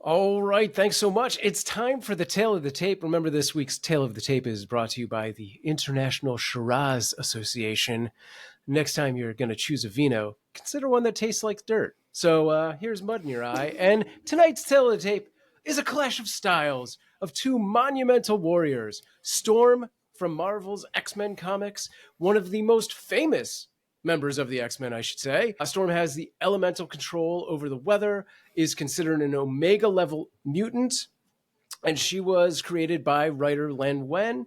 All right, thanks so much. It's time for the Tale of the Tape. Remember, this week's Tale of the Tape is brought to you by the International Shiraz Association. Next time you're going to choose a vino, consider one that tastes like dirt. So here's mud in your eye. And tonight's Tale of the Tape is a clash of styles of two monumental warriors. Storm from Marvel's X-Men comics, one of the most famous members of the X-Men, I should say. Storm has the elemental control over the weather, is considered an Omega level mutant, and she was created by writer Len Wein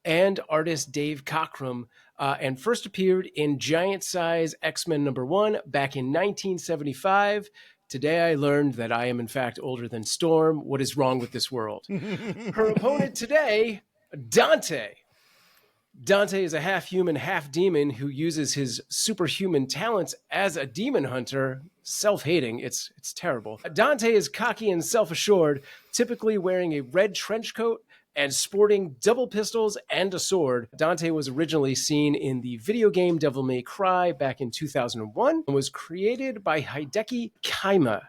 and artist Dave Cockrum, and first appeared in Giant Size X-Men #1 back in 1975. Today I learned that I am in fact older than Storm. What is wrong with this world? Her opponent today, Dante. Dante is a half-human, half-demon who uses his superhuman talents as a demon hunter, self-hating. It's terrible. Dante is cocky and self-assured, typically wearing a red trench coat and sporting double pistols and a sword. Dante was originally seen in the video game Devil May Cry back in 2001 and was created by Hideki Kamiya.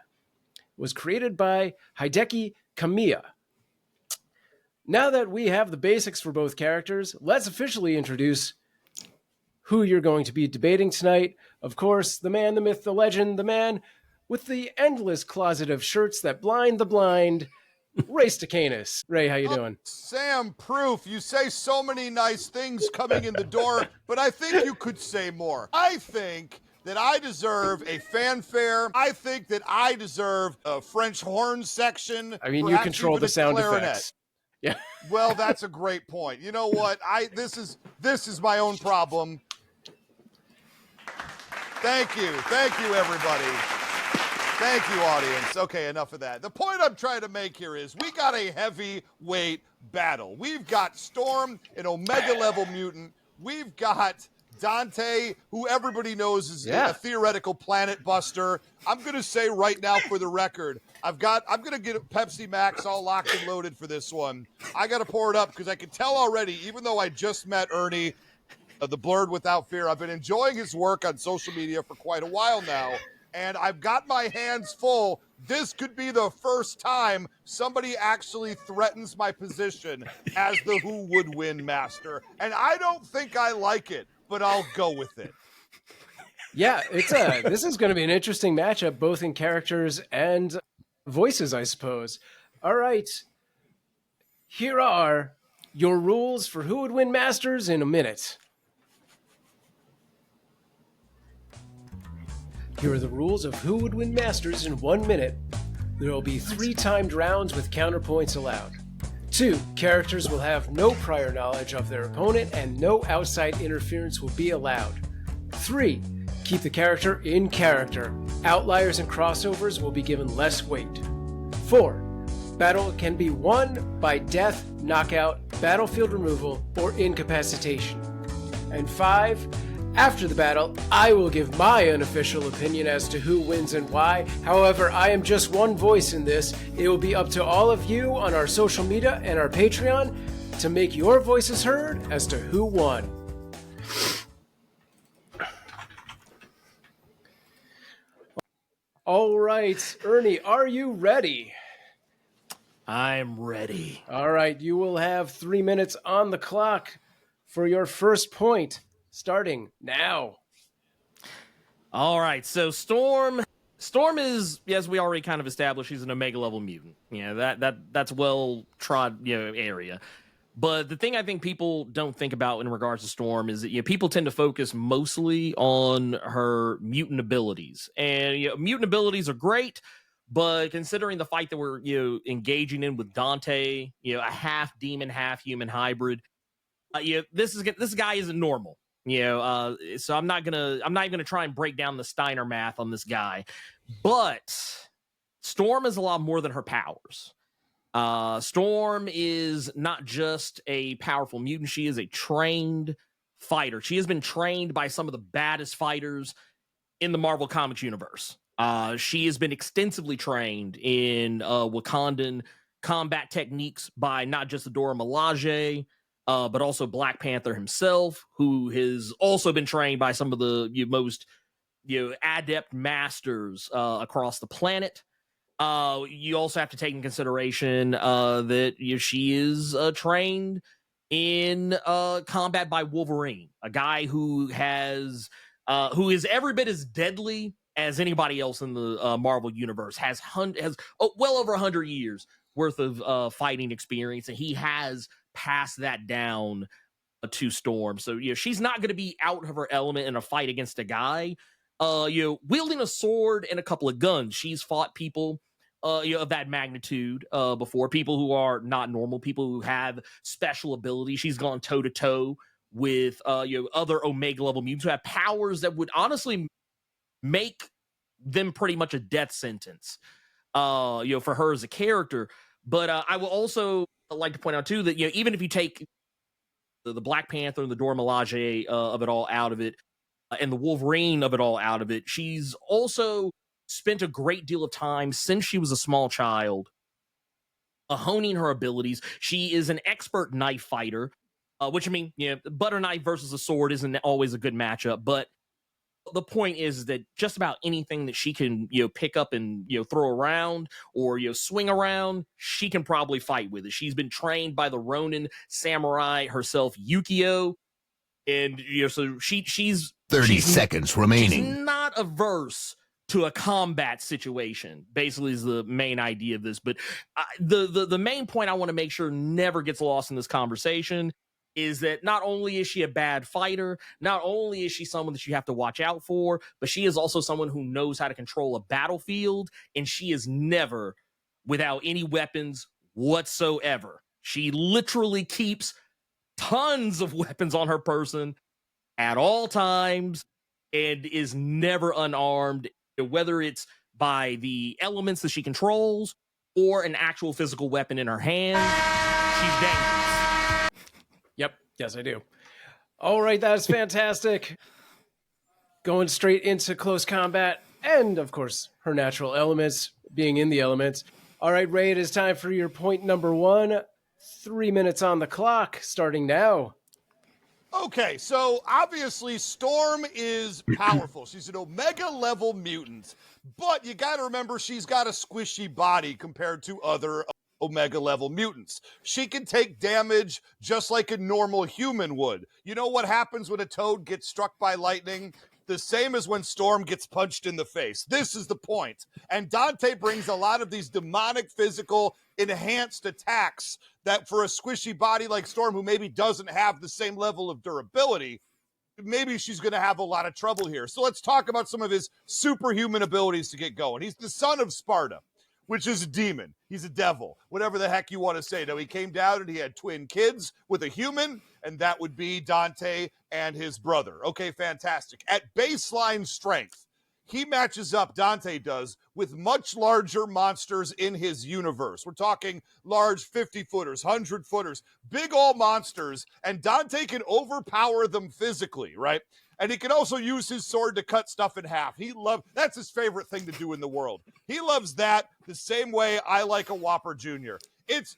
Now that we have the basics for both characters, let's officially introduce who you're going to be debating tonight. Of course, the man, the myth, the legend, the man with the endless closet of shirts that blind the blind, Ray Stakenas. Ray, how you doing? Sam, proof. You say so many nice things coming in the door, but I think you could say more. I think that I deserve a fanfare. I think that I deserve a French horn section. I mean, you control the sound effects. Yeah. Well, that's a great point. You know what? This is my own problem. Thank you, everybody. Thank you, audience. Okay, enough of that. The point I'm trying to make here is we got a heavyweight battle. We've got Storm, an Omega level mutant. We've got Dante, who everybody knows is a theoretical planet buster. I'm going to say right now for the record, I'm going to get Pepsi Max all locked and loaded for this one. I got to pour it up because I can tell already, even though I just met Ernie, the Blurred Without Fear, I've been enjoying his work on social media for quite a while now, and I've got my hands full. This could be the first time somebody actually threatens my position as the Who Would Win Master, and I don't think I like it, but I'll go with it. Yeah, this is going to be an interesting matchup, both in characters and voices, I suppose. All right. Here are your rules for Who Would Win Masters in a minute. Here are the rules of Who Would Win Masters in 1 minute. There will be 3 timed rounds with counterpoints allowed. 2, characters will have no prior knowledge of their opponent and no outside interference will be allowed. 3, keep the character in character. Outliers and crossovers will be given less weight. 4, battle can be won by death, knockout, battlefield removal, or incapacitation. And 5, after the battle, I will give my unofficial opinion as to who wins and why. However, I am just one voice in this. It will be up to all of you on our social media and our Patreon to make your voices heard as to who won. All right, Ernie, are you ready? I'm ready. All right, you will have 3 minutes on the clock for your first point. Starting now. All right, so Storm is, as we already kind of established, she's an Omega level mutant. That's well trod area. But the thing I think people don't think about in regards to Storm is that people tend to focus mostly on her mutant abilities, and mutant abilities are great. But considering the fight that we're engaging in with Dante, a half demon, half human hybrid, this guy isn't normal. So I'm not even gonna try and break down the Steiner math on this guy. But Storm is a lot more than her powers. Storm is not just a powerful mutant; she is a trained fighter. She has been trained by some of the baddest fighters in the Marvel Comics universe. She has been extensively trained in Wakandan combat techniques by not just Dora Milaje, but also Black Panther himself, who has also been trained by some of the most adept masters across the planet. You also have to take in consideration that she is trained in combat by Wolverine, a guy who is every bit as deadly as anybody else in the Marvel universe. Has well over 100 years worth of fighting experience, and he has passed that down to Storm. So she's not going to be out of her element in a fight against a guy wielding a sword and a couple of guns. She's fought people of that magnitude before, people who are not normal, people who have special abilities. She's gone toe to toe with other Omega level mutants who have powers that would honestly make them pretty much a death sentence for her as a character. But I will also like to point out too that even if you take the Black Panther and the Dora Milaje of it all out of it, and the Wolverine of it all out of it, she's also spent a great deal of time since she was a small child honing her abilities. She is an expert knife fighter, which, I mean, butter knife versus a sword isn't always a good matchup, but the point is that just about anything that she can pick up and throw around or swing around, she can probably fight with it. She's been trained by the Ronin samurai herself, Yukio, and so she's 30 seconds remaining. She's not averse to a combat situation, basically, is the main idea of this. But the main point I want to make sure never gets lost in this conversation is that not only is she a bad fighter, not only is she someone that you have to watch out for, but she is also someone who knows how to control a battlefield, and she is never without any weapons whatsoever. She literally keeps tons of weapons on her person at all times and is never unarmed, whether it's by the elements that she controls or an actual physical weapon in her hand. She's dangerous. Yep. Yes, I do. All right, that's fantastic. Going straight into close combat and, of course, her natural elements, being in the elements. All right, Ray, it is time for your point number 1. 3 minutes on the clock, starting now. Okay, so obviously Storm is powerful. She's an Omega level mutant, but you got to remember she's got a squishy body compared to other Omega level mutants. She can take damage just like a normal human would. You know what happens when a toad gets struck by lightning? The same as when Storm gets punched in the face. This is the point. And Dante brings a lot of these demonic, physical, enhanced attacks that for a squishy body like Storm, who maybe doesn't have the same level of durability, maybe she's going to have a lot of trouble here. So let's talk about some of his superhuman abilities to get going. He's the son of Sparta, which is a demon. He's a devil, whatever the heck you want to say. Now, he came down and he had twin kids with a human, and that would be Dante and his brother. Okay, fantastic. At baseline strength, he matches up, Dante does, with much larger monsters in his universe. We're talking large 50-footers, 100-footers, big old monsters, and Dante can overpower them physically, right? And he can also use his sword to cut stuff in half. That's his favorite thing to do in the world. He loves that the same way I like a Whopper Jr.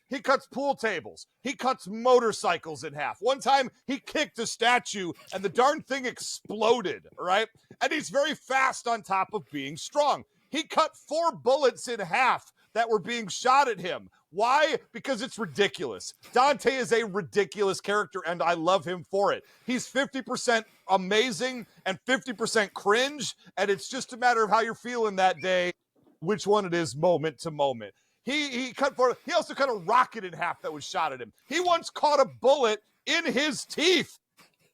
He cuts pool tables. He cuts motorcycles in half. One time he kicked a statue and the darn thing exploded, right? And he's very fast on top of being strong. He cut 4 bullets in half that were being shot at him. Why? Because it's ridiculous. Dante is a ridiculous character, and I love him for it. He's 50% amazing and 50% cringe, and it's just a matter of how you're feeling that day, which one it is moment to moment. He also cut a rocket in half that was shot at him. He once caught a bullet in his teeth.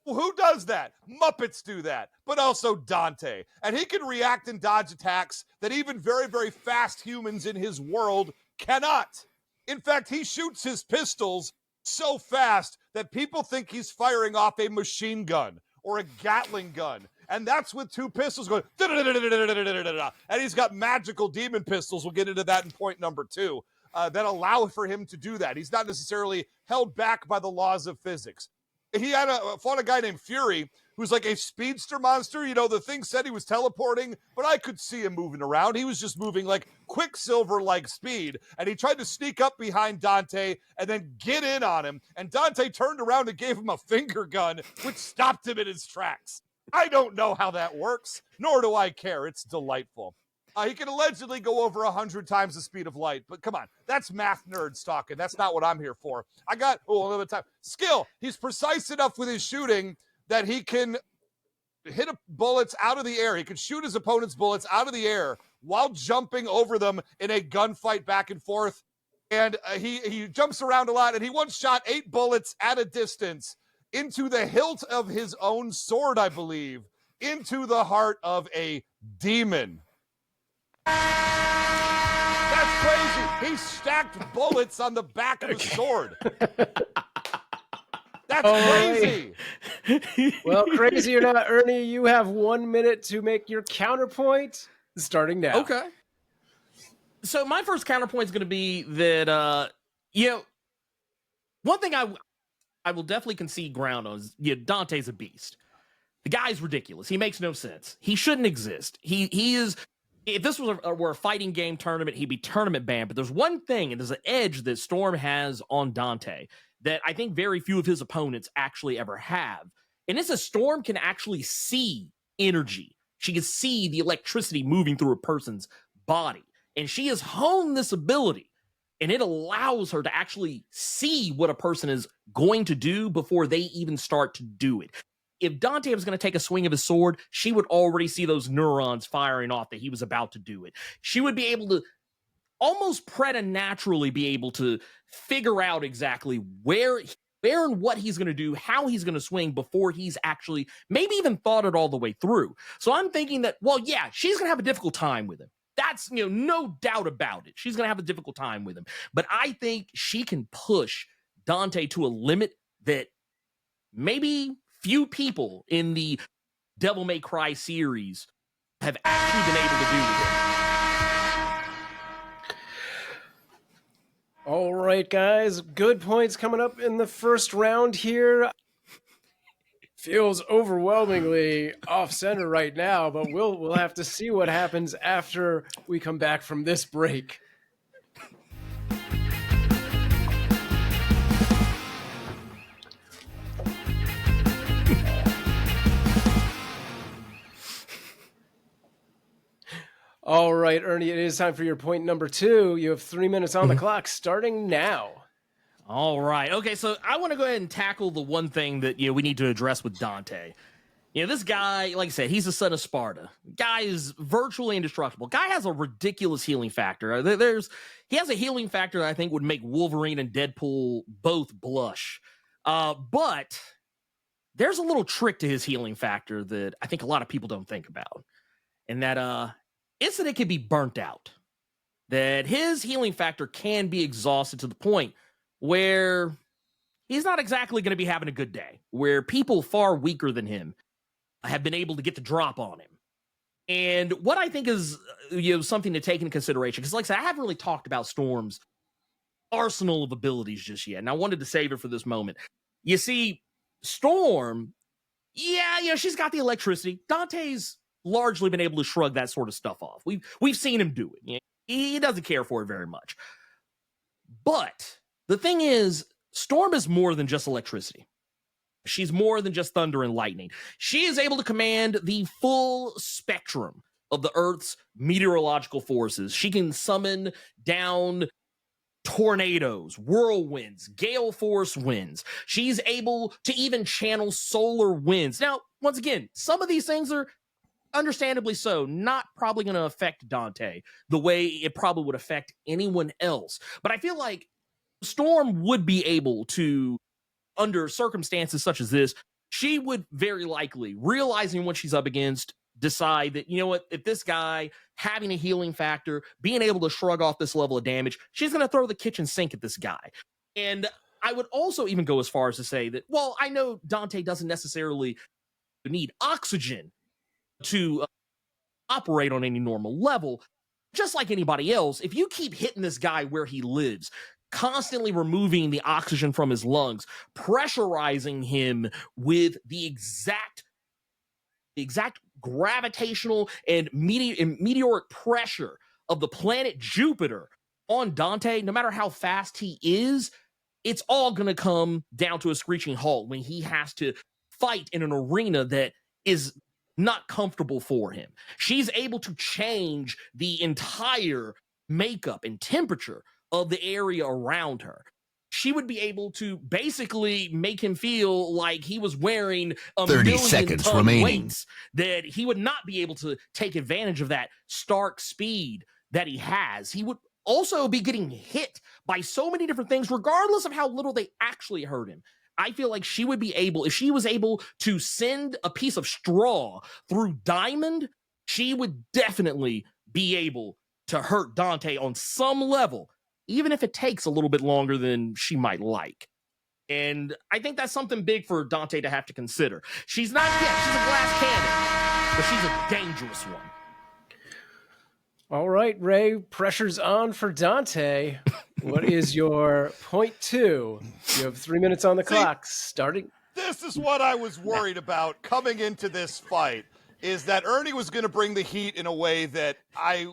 Who does that? Muppets do that, but also Dante. And he can react and dodge attacks that even very, very fast humans in his world cannot. In fact, he shoots his pistols so fast that people think he's firing off a machine gun or a Gatling gun. And that's with 2 pistols going, and he's got magical demon pistols. We'll get into that in point number 2, that allow for him to do that. He's not necessarily held back by the laws of physics. He fought a guy named Fury, who's like a speedster monster. The thing said he was teleporting, but I could see him moving around. He was just moving like Quicksilver-like speed, and he tried to sneak up behind Dante and then get in on him, and Dante turned around and gave him a finger gun, which stopped him in his tracks. I don't know how that works, nor do I care. It's delightful. He can allegedly go over 100 times the speed of light, but come on, that's math nerds talking. That's not what I'm here for. I got a little bit of time. Skill. He's precise enough with his shooting that he can hit bullets out of the air. He can shoot his opponent's bullets out of the air while jumping over them in a gunfight back and forth. And he jumps around a lot, and he once shot 8 bullets at a distance into the hilt of his own sword, I believe, into the heart of a demon. That's crazy. He stacked bullets on the back of his sword. That's crazy. Well, crazy or not, Ernie, you have 1 minute to make your counterpoint starting now. Okay. So my first counterpoint is going to be that, one thing I will definitely concede ground on is, Dante's a beast. The guy's ridiculous. He makes no sense. He shouldn't exist. He is. If this were a fighting game tournament, he'd be tournament banned. But there's one thing, and there's an edge that Storm has on Dante that I think very few of his opponents actually ever have. And it's a Storm can actually see energy. She can see the electricity moving through a person's body. And she has honed this ability. And it allows her to actually see what a person is going to do before they even start to do it. If Dante was going to take a swing of his sword, she would already see those neurons firing off that he was about to do it. She would be able to almost preternaturally be able to figure out exactly where and what he's going to do, how he's going to swing before he's actually maybe even thought it all the way through. So I'm thinking that, well, yeah, she's going to have a difficult time with him. That's, no doubt about it. She's going to have a difficult time with him. But I think she can push Dante to a limit that maybe few people in the Devil May Cry series have actually been able to do with it. All right, guys. Good points coming up in the first round here. Feels overwhelmingly off-center right now, but we'll have to see what happens after we come back from this break. All right, Ernie, it is time for your point number 2. You have 3 minutes on the clock, starting now. All right. Okay, so I want to go ahead and tackle the one thing that we need to address with Dante. This guy, like I said, he's the son of Sparta. Guy is virtually indestructible. Guy has a ridiculous healing factor. He has a healing factor that I think would make Wolverine and Deadpool both blush. But there's a little trick to his healing factor that I think a lot of people don't think about. And that is that it can be burnt out. That his healing factor can be exhausted to the point where he's not exactly going to be having a good day, where people far weaker than him have been able to get the drop on him. And what I think is something to take into consideration, because like I said, I haven't really talked about Storm's arsenal of abilities just yet, and I wanted to save it for this moment. You see, Storm, she's got the electricity. Dante's largely been able to shrug that sort of stuff off. We've seen him do it. He doesn't care for it very much. But the thing is, Storm is more than just electricity. She's more than just thunder and lightning. She is able to command the full spectrum of the Earth's meteorological forces. She can summon down tornadoes, whirlwinds, gale force winds. She's able to even channel solar winds. Now, once again, some of these things are understandably so not probably going to affect Dante the way it probably would affect anyone else. But I feel like Storm would be able to, under circumstances such as this, she would very likely, realizing what she's up against, decide that, if this guy having a healing factor, being able to shrug off this level of damage, she's going to throw the kitchen sink at this guy. And I would also even go as far as to say that, well, I know Dante doesn't necessarily need oxygen to operate on any normal level. Just like anybody else, if you keep hitting this guy where he lives, constantly removing the oxygen from his lungs, pressurizing him with the exact gravitational and meteoric pressure of the planet Jupiter on Dante, no matter how fast he is, it's all going to come down to a screeching halt when he has to fight in an arena that is not comfortable for him. She's able to change the entire makeup and temperature of the area around her. She would be able to basically make him feel like he was wearing 30 seconds ton remaining. weights, that he would not be able to take advantage of that stark speed that he has. He would also be getting hit by so many different things, regardless of how little they actually hurt him. I feel like she would be able, if she was able to send a piece of straw through Diamond, she would definitely be able to hurt Dante on some level, even if it takes a little bit longer than she might like. And I think that's something big for Dante to have to consider. She's not yet, she's a glass cannon, but she's a dangerous one. All right, Ray, pressure's on for Dante. What is your point 2? You have 3 minutes on the clock starting. This is what I was worried about coming into this fight, is that Ernie was going to bring the heat in a way that I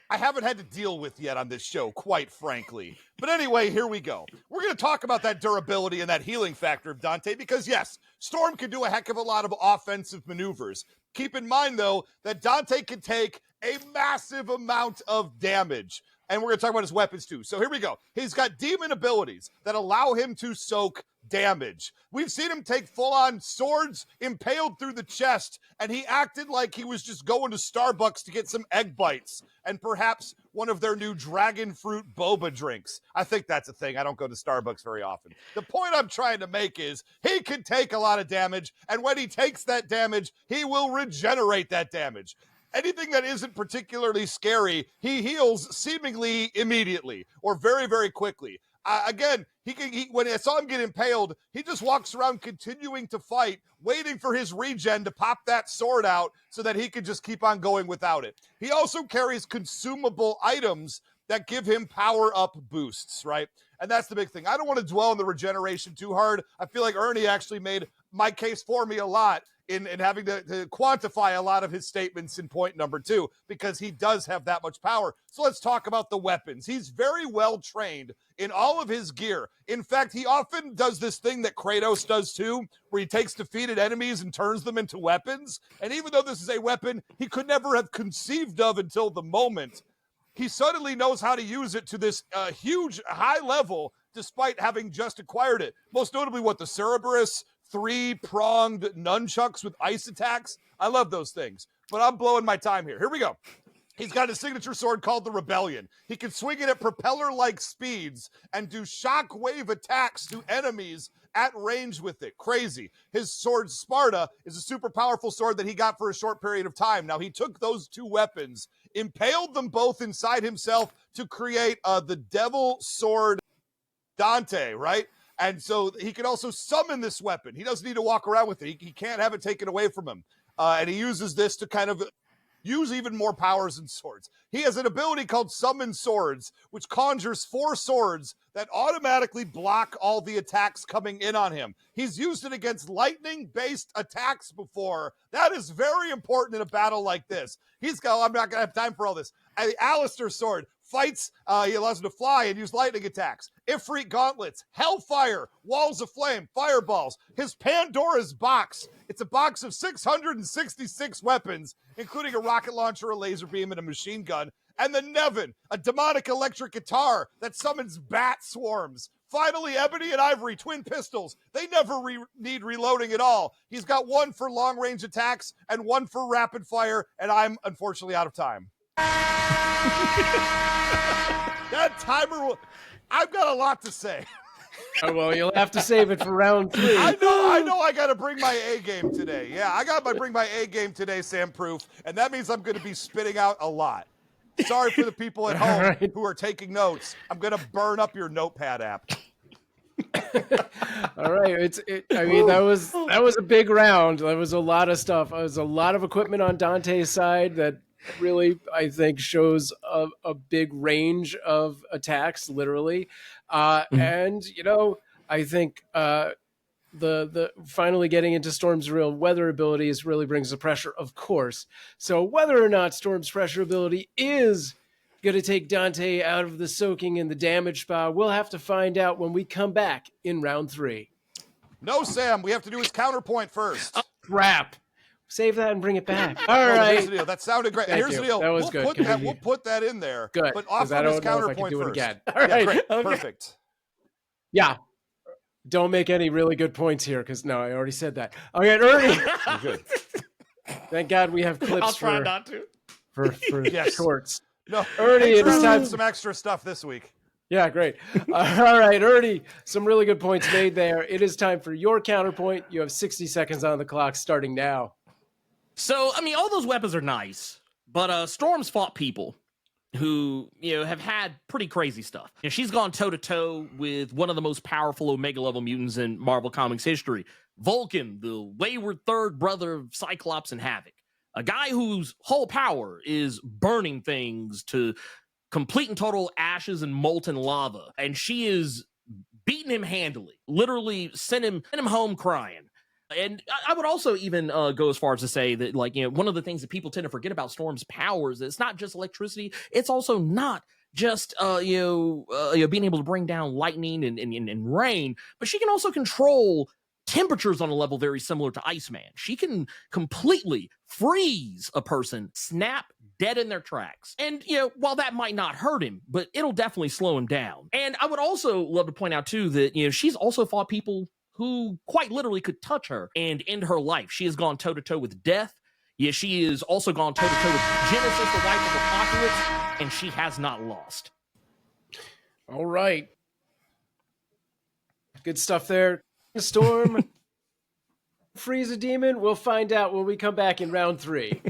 haven't had to deal with yet on this show, quite frankly. But anyway, here we go. We're going to talk about that durability and that healing factor of Dante because, yes, Storm can do a heck of a lot of offensive maneuvers. Keep in mind, though, that Dante can take a massive amount of damage. And we're going to talk about his weapons, too. So here we go. He's got demon abilities that allow him to soak damage. We've seen him take full-on swords impaled through the chest, and he acted like he was just going to Starbucks to get some egg bites and perhaps one of their new dragon fruit boba drinks. I think that's a thing. I don't go to Starbucks very often. The point I'm trying to make is he can take a lot of damage, and when he takes that damage, he will regenerate that damage. Anything that isn't particularly scary, he heals seemingly immediately or very, very quickly. Again, when I saw him get impaled, he just walks around continuing to fight, waiting for his regen to pop that sword out so that he can just keep on going without it. He also carries consumable items that give him power-up boosts, right? And that's the big thing. I don't want to dwell on the regeneration too hard. I feel like Ernie actually made my case for me a lot in having to quantify a lot of his statements in point number 2, because he does have that much power. So let's talk about the weapons. He's very well trained in all of his gear. In fact, he often does this thing that Kratos does too, where he takes defeated enemies and turns them into weapons. And even though this is a weapon he could never have conceived of until the moment, he suddenly knows how to use it to this huge high level, despite having just acquired it. Most notably, the Cerberus 3-pronged nunchucks with ice attacks. I love those things, but I'm blowing my time here. Here we go. He's got a signature sword called the Rebellion. He can swing it at propeller-like speeds and do shockwave attacks to enemies at range with it. Crazy. His sword, Sparta, is a super powerful sword that he got for a short period of time. Now, he took those two weapons, impaled them both inside himself to create the Devil Sword Dante, right? And so he can also summon this weapon. He doesn't need to walk around with it. He can't have it taken away from him. And he uses this to kind of use even more powers and swords. He has an ability called Summon Swords, which conjures 4 swords that automatically block all the attacks coming in on him. He's used it against lightning-based attacks before. That is very important in a battle like this. I'm not going to have time for all this. The Alistair Sword fights, he allows him to fly and use lightning attacks. Ifrit gauntlets, hellfire, walls of flame, fireballs. His Pandora's box. It's a box of 666 weapons, including a rocket launcher, a laser beam, and a machine gun. And the Nevin, a demonic electric guitar that summons bat swarms. Finally, Ebony and Ivory, twin pistols. They never need reloading at all. He's got one for long-range attacks and one for rapid fire, and I'm unfortunately out of time. That timer will... I've got a lot to say. Oh, well, you'll have to save it for round 3. I know I got to bring my A game today. Yeah, I got to bring my A game today, Sam Proof, and that means I'm going to be spitting out a lot. Sorry for the people at home who are taking notes. I'm going to burn up your notepad app. All right. I mean, that was a big round. There was a lot of stuff. There was a lot of equipment on Dante's side that really, I think, shows a big range of attacks, literally. And, I think the finally getting into Storm's real weather abilities really brings the pressure, of course. So whether or not Storm's pressure ability is going to take Dante out of the soaking and the damage spa, we'll have to find out when we come back in round 3. No, Sam, we have to do his counterpoint first. Oh, crap. Save that and bring it back. All Well, right. here's the deal. That sounded great. Thank Here's you. the deal. That was We'll good. put that. We'll put that in there. Good. But 'Cause offer I this don't know if I can counterpoint do it first. again. All Yeah, right. great. Okay. Perfect. Yeah. Don't make any really good points here because no, I already said that. All right, Ernie. You're good. Thank God we have clips I'll try not to. for Yes. shorts. No, Ernie, hey, it is Trevor, time. some extra stuff this week. Yeah, great. All right, Ernie, some really good points made there. It is time for your counterpoint. You have 60 seconds on the clock starting now. So, I mean, all those weapons are nice, but Storm's fought people who, have had pretty crazy stuff. She's gone toe-to-toe with one of the most powerful Omega-level mutants in Marvel Comics history, Vulcan, the wayward third brother of Cyclops and Havoc. A guy whose whole power is burning things to complete and total ashes and molten lava. And she is beating him handily, literally sent him home crying. And I would also even go as far as to say that, one of the things that people tend to forget about Storm's powers is it's not just electricity. It's also not just, being able to bring down lightning and rain, but she can also control temperatures on a level very similar to Iceman. She can completely freeze a person, snap dead in their tracks. And, while that might not hurt him, but it'll definitely slow him down. And I would also love to point out, too, that, she's also fought people who quite literally could touch her and end her life. She has gone toe-to-toe with death. Yeah, she has also gone toe-to-toe with Genesis, the wife of Apocalypse, and she has not lost. All right. Good stuff there. Storm, freeze a demon. We'll find out when we come back in round 3.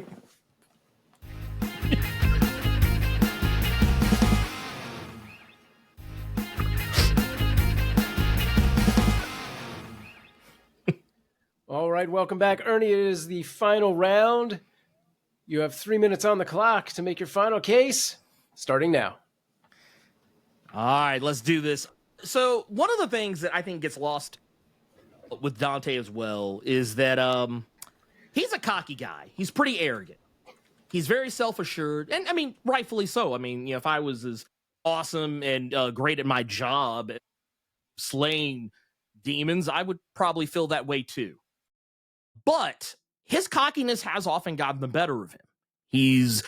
All right, welcome back. Ernie, it is the final round. You have 3 minutes on the clock to make your final case, starting now. All right, let's do this. So one of the things that I think gets lost with Dante as well is that he's a cocky guy. He's pretty arrogant. He's very self-assured, and I mean, rightfully so. I mean, if I was as awesome and great at my job, slaying demons, I would probably feel that way too. But his cockiness has often gotten the better of him. He's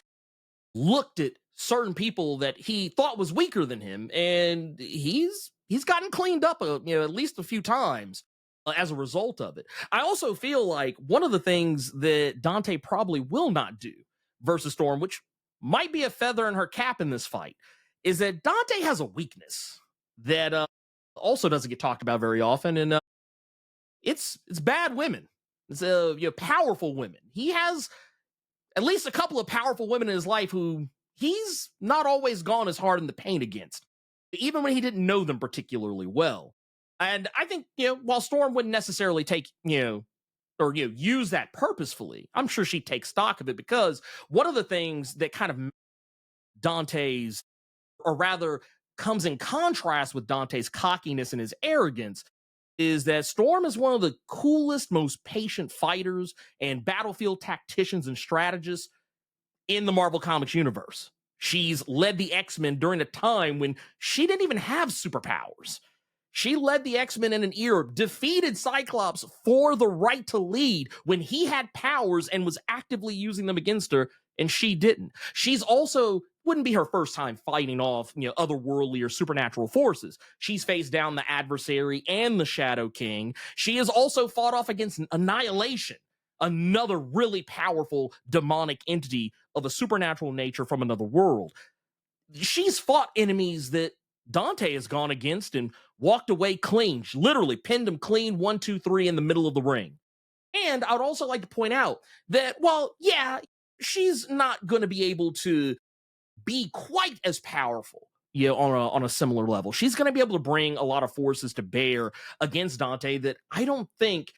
looked at certain people that he thought was weaker than him, and he's gotten cleaned up, at least a few times as a result of it. I also feel like one of the things that Dante probably will not do versus Storm, which might be a feather in her cap in this fight, is that Dante has a weakness that also doesn't get talked about very often, and it's bad women. It's powerful women. He has at least a couple of powerful women in his life who he's not always gone as hard in the paint against, even when he didn't know them particularly well. And I think, while Storm wouldn't necessarily take, or use that purposefully, I'm sure she'd take stock of it, because one of the things that kind of Dante's, or rather comes in contrast with Dante's cockiness and his arrogance, is that Storm is one of the coolest, most patient fighters and battlefield tacticians and strategists in the Marvel Comics universe. She's led the X-Men during a time when she didn't even have superpowers. She led the X-Men in an era, defeated Cyclops for the right to lead when he had powers and was actively using them against her, and she didn't. She's also, wouldn't be her first time fighting off, otherworldly or supernatural forces. She's faced down the Adversary and the Shadow King. She has also fought off against Annihilation, another really powerful demonic entity of a supernatural nature from another world. She's fought enemies that Dante has gone against and walked away clean. She literally pinned him clean, 1, 2, 3 in the middle of the ring. And I would also like to point out that while, she's not going to be able to be quite as powerful, on a similar level. She's going to be able to bring a lot of forces to bear against Dante that I don't think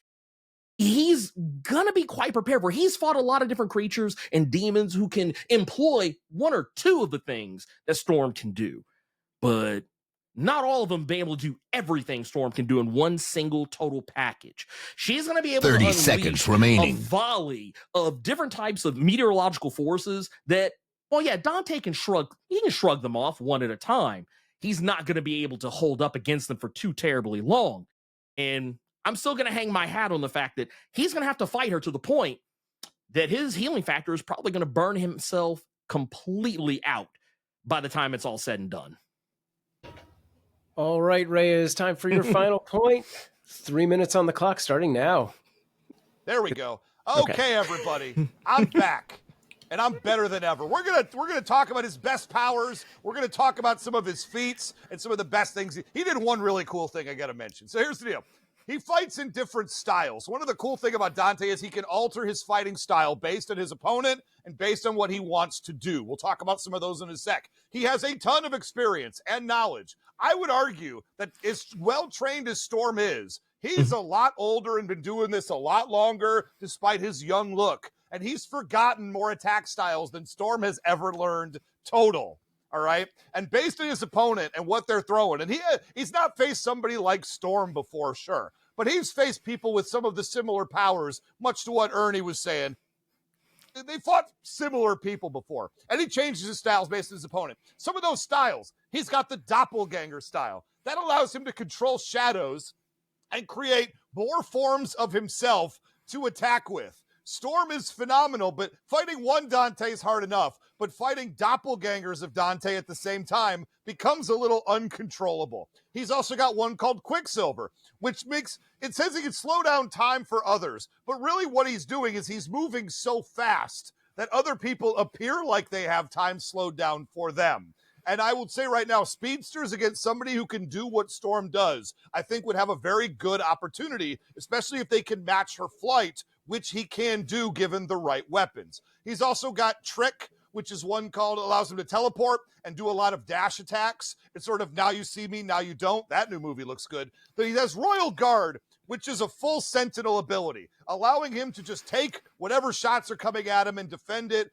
he's going to be quite prepared for. He's fought a lot of different creatures and demons who can employ one or two of the things that Storm can do, but not all of them be able to do everything Storm can do in one single total package. She's going to be able 30 to unleash seconds remaining. a volley of different types of meteorological forces that, Dante can shrug them off one at a time. He's not going to be able to hold up against them for too terribly long. And I'm still going to hang my hat on the fact that he's going to have to fight her to the point that his healing factor is probably going to burn himself completely out by the time it's all said and done. All right, Ray, it's time for your final point. 3 minutes on the clock starting now. There we go. Okay, everybody, I'm back, and I'm better than ever. We're gonna talk about his best powers. We're gonna talk about some of his feats and some of the best things. He did one really cool thing I gotta mention. So here's the deal. He fights in different styles. One of the cool things about Dante is he can alter his fighting style based on his opponent and based on what he wants to do. We'll talk about some of those in a sec. He has a ton of experience and knowledge. I would argue that as well-trained as Storm is, he's a lot older and been doing this a lot longer despite his young look. And he's forgotten more attack styles than Storm has ever learned total. All right. And based on his opponent and what they're throwing, and he's not faced somebody like Storm before, sure, but he's faced people with some of the similar powers, much to what Ernie was saying. They fought similar people before, and he changes his styles based on his opponent. Some of those styles, he's got the doppelganger style that allows him to control shadows and create more forms of himself to attack with. Storm is phenomenal, but fighting one Dante is hard enough, but fighting doppelgangers of Dante at the same time becomes a little uncontrollable. He's also got one called Quicksilver, which it says he can slow down time for others, but really what he's doing is he's moving so fast that other people appear like they have time slowed down for them. And I would say right now, speedsters against somebody who can do what Storm does, I think would have a very good opportunity, especially if they can match her flight, which he can do given the right weapons. He's also got Trick, which is one called allows him to teleport and do a lot of dash attacks. It's sort of now you see me, now you don't. That new movie looks good. But he has Royal Guard, which is a full Sentinel ability, allowing him to just take whatever shots are coming at him and defend it,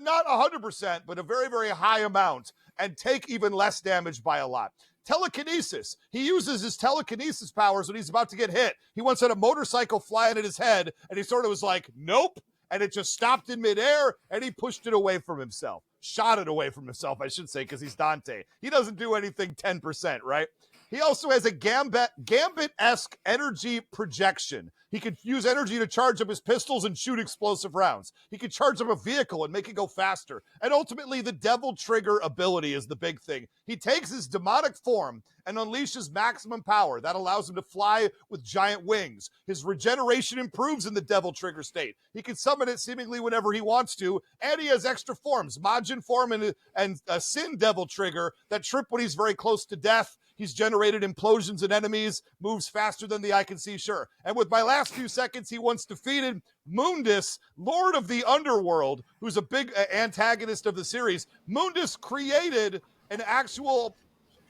not 100%, but a very, very high amount, and take even less damage by a lot. Telekinesis. He uses his telekinesis powers when he's about to get hit. He once had a motorcycle flying at his head, and he sort of was like, nope, and it just stopped in midair, and he pushed it away from himself. Shot it away from himself, I should say, because he's Dante. He doesn't do anything 10%, right? He also has a Gambit-esque energy projection. He could use energy to charge up his pistols and shoot explosive rounds. He could charge up a vehicle and make it go faster. And ultimately, the Devil Trigger ability is the big thing. He takes his demonic form and unleashes maximum power. That allows him to fly with giant wings. His regeneration improves in the Devil Trigger state. He can summon it seemingly whenever he wants to, and he has extra forms, Majin form and a Sin Devil Trigger that trip when he's very close to death. He's generated implosions in enemies, moves faster than the eye can see, sure. And with my last few seconds, he once defeated Mundus, Lord of the Underworld, who's a big antagonist of the series. Mundus created an actual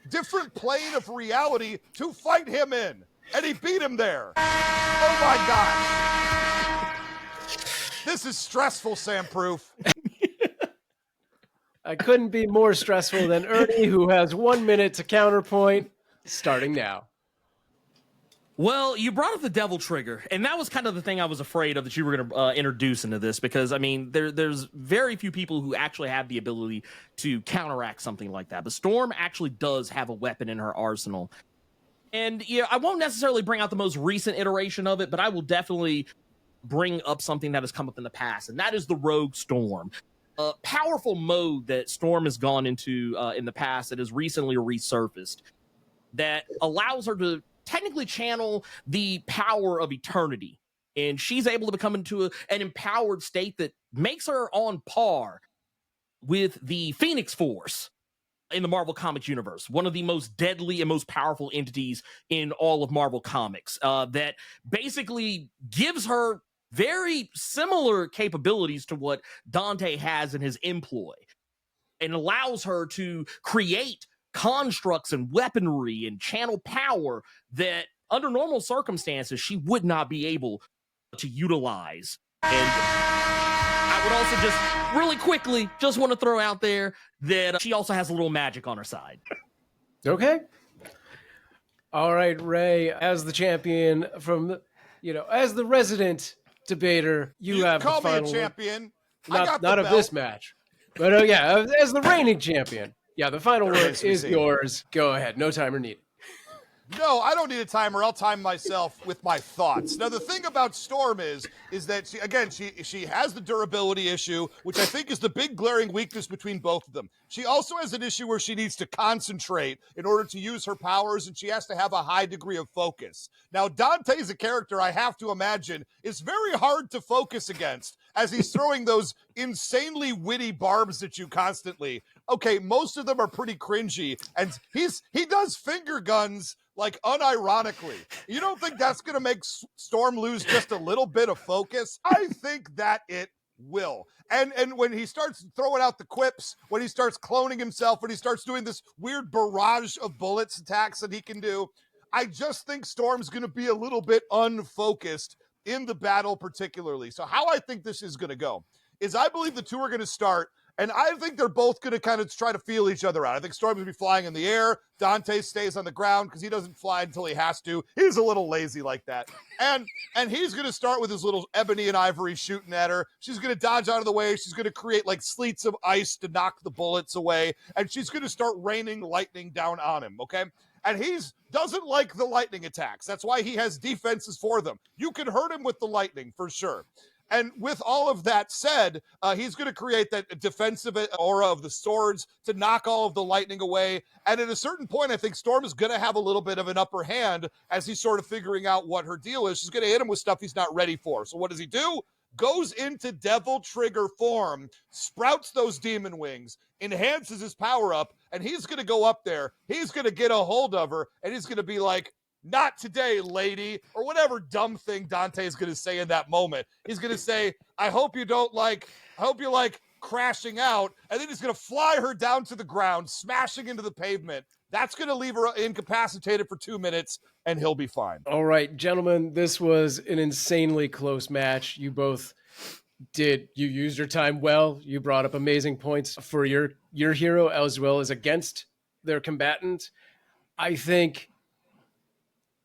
different plane of reality to fight him in, and he beat him there. Oh my gosh. This is stressful, Sam Proof. I couldn't be more stressful than Ernie, who has 1 minute to counterpoint, starting now. Well, you brought up the Devil Trigger, and that was kind of the thing I was afraid of that you were going to introduce into this, because, I mean, there's very few people who actually have the ability to counteract something like that. But Storm actually does have a weapon in her arsenal. And, yeah, I won't necessarily bring out the most recent iteration of it, but I will definitely bring up something that has come up in the past, and that is the Rogue Storm. A powerful mode that Storm has gone into in the past that has recently resurfaced that allows her to technically channel the power of eternity. And she's able to become into an empowered state that makes her on par with the Phoenix Force in the Marvel Comics universe, one of the most deadly and most powerful entities in all of Marvel Comics, that basically gives her very similar capabilities to what Dante has in his employ, and allows her to create constructs and weaponry and channel power that under normal circumstances she would not be able to utilize. And I would also just really quickly just want to throw out there that she also has a little magic on her side. Okay. All right, Ray, as the champion as the resident debater, you have call the final me a champion. not of this match, but as the reigning champion. Yeah, the final word is yours. Go ahead. No timer needed. No, I don't need a timer. I'll time myself with my thoughts. Now, the thing about Storm is that she has the durability issue, which I think is the big glaring weakness between both of them. She also has an issue where she needs to concentrate in order to use her powers, and she has to have a high degree of focus. Now, Dante is a character I have to imagine is very hard to focus against as he's throwing those insanely witty barbs at you constantly. Okay, most of them are pretty cringy, and he does finger guns like unironically. You don't think that's going to make Storm lose just a little bit of focus? I think that it will. And when he starts throwing out the quips, when he starts cloning himself, when he starts doing this weird barrage of bullets attacks that he can do, I just think Storm's going to be a little bit unfocused in the battle particularly. So how I think this is going to go is I believe the two are going to start, and I think they're both going to kind of try to feel each other out. I think Storm's going to be flying in the air. Dante stays on the ground because he doesn't fly until he has to. He's a little lazy like that. And he's going to start with his little ebony and ivory shooting at her. She's going to dodge out of the way. She's going to create like sleets of ice to knock the bullets away. And she's going to start raining lightning down on him, okay? And doesn't like the lightning attacks. That's why he has defenses for them. You can hurt him with the lightning for sure. And with all of that said, he's going to create that defensive aura of the swords to knock all of the lightning away. And at a certain point, I think Storm is going to have a little bit of an upper hand as he's sort of figuring out what her deal is. She's going to hit him with stuff he's not ready for. So what does he do? Goes into Devil Trigger form, sprouts those demon wings, enhances his power up, and he's going to go up there. He's going to get a hold of her, and he's going to be like, "Not today, lady," or whatever dumb thing Dante is going to say in that moment. He's going to say, I hope you like crashing out. And then he's going to fly her down to the ground, smashing into the pavement. That's going to leave her incapacitated for 2 minutes, and he'll be fine. All right, gentlemen, this was an insanely close match. You both you used your time well. You brought up amazing points for your hero as well as against their combatant. I think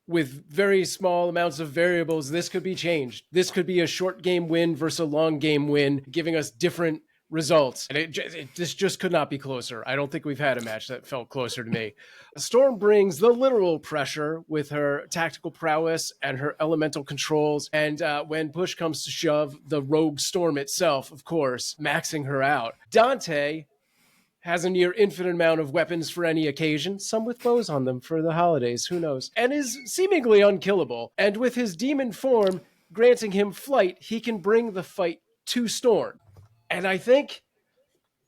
with very small amounts of variables, this could be changed. This could be a short game win versus a long game win, giving us different results. And this just could not be closer. I don't think we've had a match that felt closer to me. Storm brings the literal pressure with her tactical prowess and her elemental controls. And when push comes to shove, the rogue Storm itself, of course, maxing her out. Dante has a near infinite amount of weapons for any occasion, some with bows on them for the holidays, who knows, and is seemingly unkillable. And with his demon form granting him flight, he can bring the fight to Storm. And I think,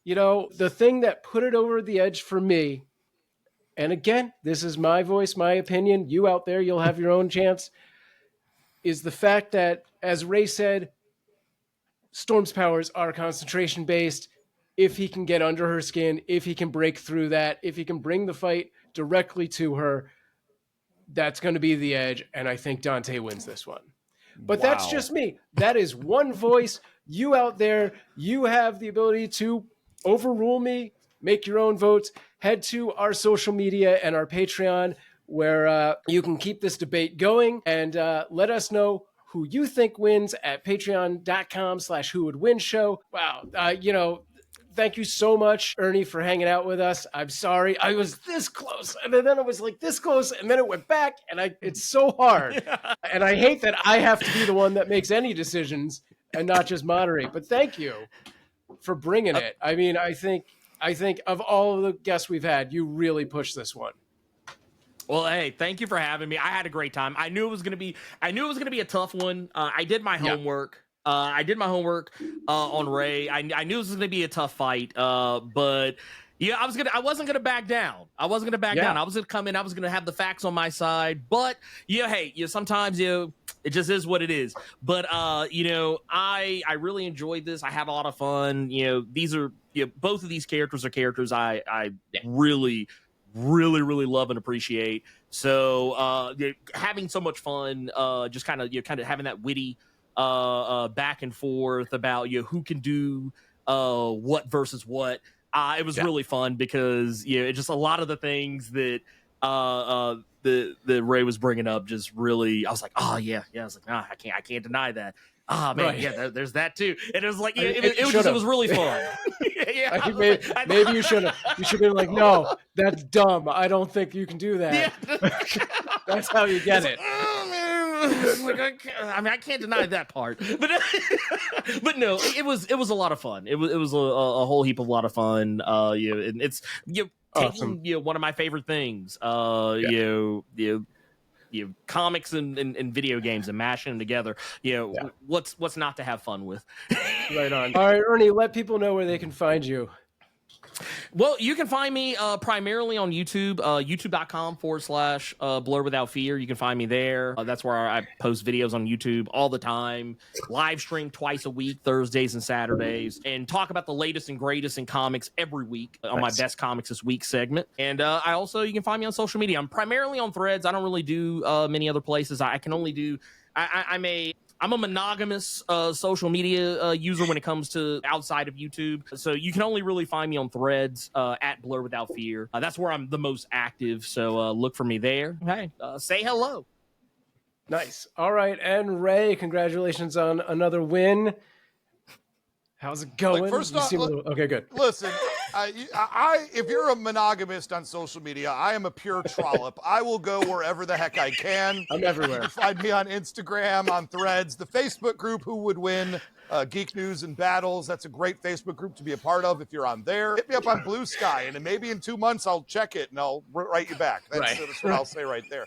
the thing that put it over the edge for me, and again, this is my voice, my opinion, you out there, you'll have your own chance, is the fact that, as Ray said, Storm's powers are concentration-based. If he can get under her skin, if he can break through that, if he can bring the fight directly to her, that's going to be the edge, and I think Dante wins this one. But That's just me. That is one voice. You out there, you have the ability to overrule me, make your own votes. Head to our social media and our Patreon where you can keep this debate going and let us know who you think wins at patreon.com/whowouldwinshow. Wow. Thank you so much, Ernie, for hanging out with us. I'm sorry. I was this close, and then I was like this close, and then it went back, and it's so hard. Yeah. And I hate that I have to be the one that makes any decisions and not just moderate. But thank you for bringing it. I mean, I think of all of the guests we've had, you really pushed this one. Well, hey, thank you for having me. I had a great time. I knew it was gonna be a tough one. I did my homework. On Ray. I knew this was going to be a tough fight, but yeah, I wasn't going to back down. I wasn't going to back down. I was going to come in. I was going to have the facts on my side. But sometimes it just is what it is. But I really enjoyed this. I had a lot of fun. These are both of these characters are characters I really love and appreciate. So having so much fun, just kind of having that witty back and forth about who can do what versus what. It was really fun because it's just a lot of the things that the Ray was bringing up. Just really, I was like, oh yeah. I was like, I can't deny that. Oh man, right. There's that too. And it was like, it was really fun. Maybe you should have. You should be like, no, That's dumb. I don't think you can do that. Yeah. That's how you get it. I can't deny that part, but no, it was a lot of fun. It was a whole heap of a lot of fun. And it's Awesome. taking one of my favorite things. Comics and video games and mashing them together. What's not to have fun with? Right on. All right, Ernie, let people know where they can find you. Well, you can find me primarily on YouTube, youtube.com/Blur Without Fear. You can find me there. That's where I post videos on YouTube all the time, live stream twice a week, Thursdays and Saturdays, and talk about the latest and greatest in comics every week on my Best Comics This Week segment. And you can find me on social media. I'm primarily on Threads. I don't really do many other places. I can only do, I'm a monogamous social media user when it comes to outside of YouTube. So you can only really find me on Threads at Blur Without Fear. That's where I'm the most active. So look for me there. Hey, say hello. Nice. All right. And Ray, congratulations on another win. How's it going? Like, first off, okay, good. Listen, if you're a monogamist on social media, I am a pure trollop. I will go wherever the heck I can. I'm everywhere. You can find me on Instagram, on Threads, the Facebook group Who Would Win, Geek News and Battles. That's a great Facebook group to be a part of if you're on there. Hit me up on Blue Sky, and then maybe in 2 months I'll check it and I'll write you back. That's what I'll say right there.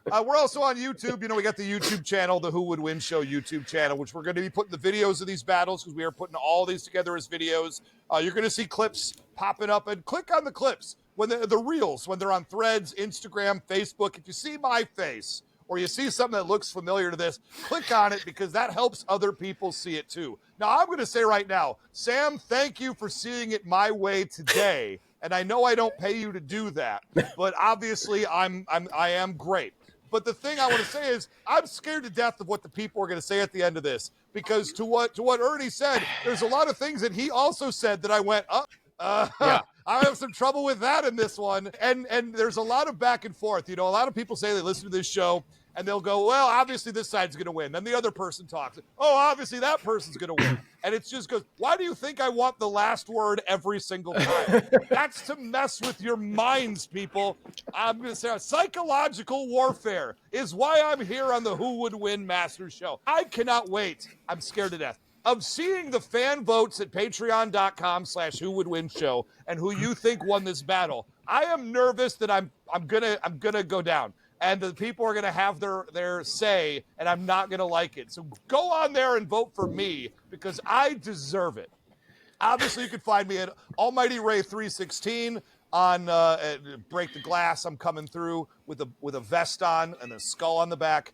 We're also on YouTube. We got the YouTube channel, the Who Would Win Show YouTube channel, which we're going to be putting the videos of these battles because we are putting all these together as videos. You're going to see clips popping up, and click on the clips when the reels, when they're on Threads, Instagram, Facebook. If you see my face or you see something that looks familiar to this, click on it because that helps other people see it too. Now, I'm going to say right now, Sam, thank you for seeing it my way today. And I know I don't pay you to do that, but obviously I am great. But the thing I want to say is I'm scared to death of what the people are going to say at the end of this, because to what Ernie said, there's a lot of things that he also said that I went, I have some trouble with that in this one. And there's a lot of back and forth. A lot of people say they listen to this show and they'll go, well, obviously this side's going to win. Then the other person talks. Oh, obviously that person's going to win. And it's just goes, why do you think I want the last word every single time? That's to mess with your minds, people. I'm going to say psychological warfare is why I'm here on the Who Would Win Masters show. I cannot wait. I'm scared to death of seeing the fan votes at patreon.com/whowouldwinshow and who you think won this battle. I am nervous that I'm gonna go down. And the people are going to have their say, and I'm not going to like it. So go on there and vote for me because I deserve it. Obviously, you can find me at Almighty Ray 316 on Break the Glass. I'm coming through with a vest on and a skull on the back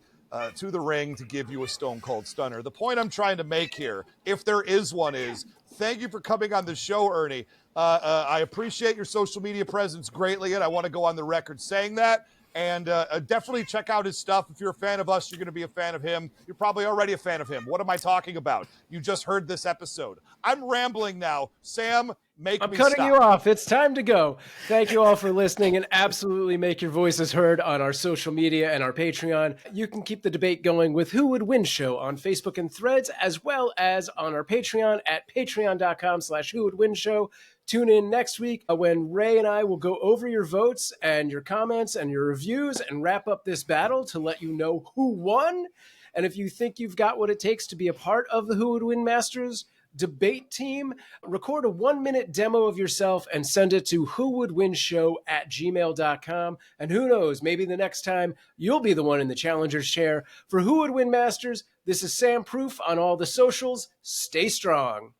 to the ring to give you a Stone Cold Stunner. The point I'm trying to make here, if there is one, is thank you for coming on the show, Ernie. I appreciate your social media presence greatly, and I want to go on the record saying that. And definitely check out his stuff. If you're a fan of us, you're going to be a fan of him. You're probably already a fan of him. What am I talking about? You just heard this episode. I'm rambling now. Sam, I'm cutting you off. It's time to go. Thank you all for listening, and absolutely make your voices heard on our social media and our Patreon. You can keep the debate going with Who Would Win Show on Facebook and Threads, as well as on our Patreon at patreon.com/whowouldwinshow. Tune in next week when Ray and I will go over your votes and your comments and your reviews and wrap up this battle to let you know who won. And if you think you've got what it takes to be a part of the Who Would Win Masters debate team, record a 1-minute demo of yourself and send it to whowouldwinshow@gmail.com. And who knows, maybe the next time you'll be the one in the challenger's chair. For Who Would Win Masters, this is Sam Proof on all the socials. Stay strong.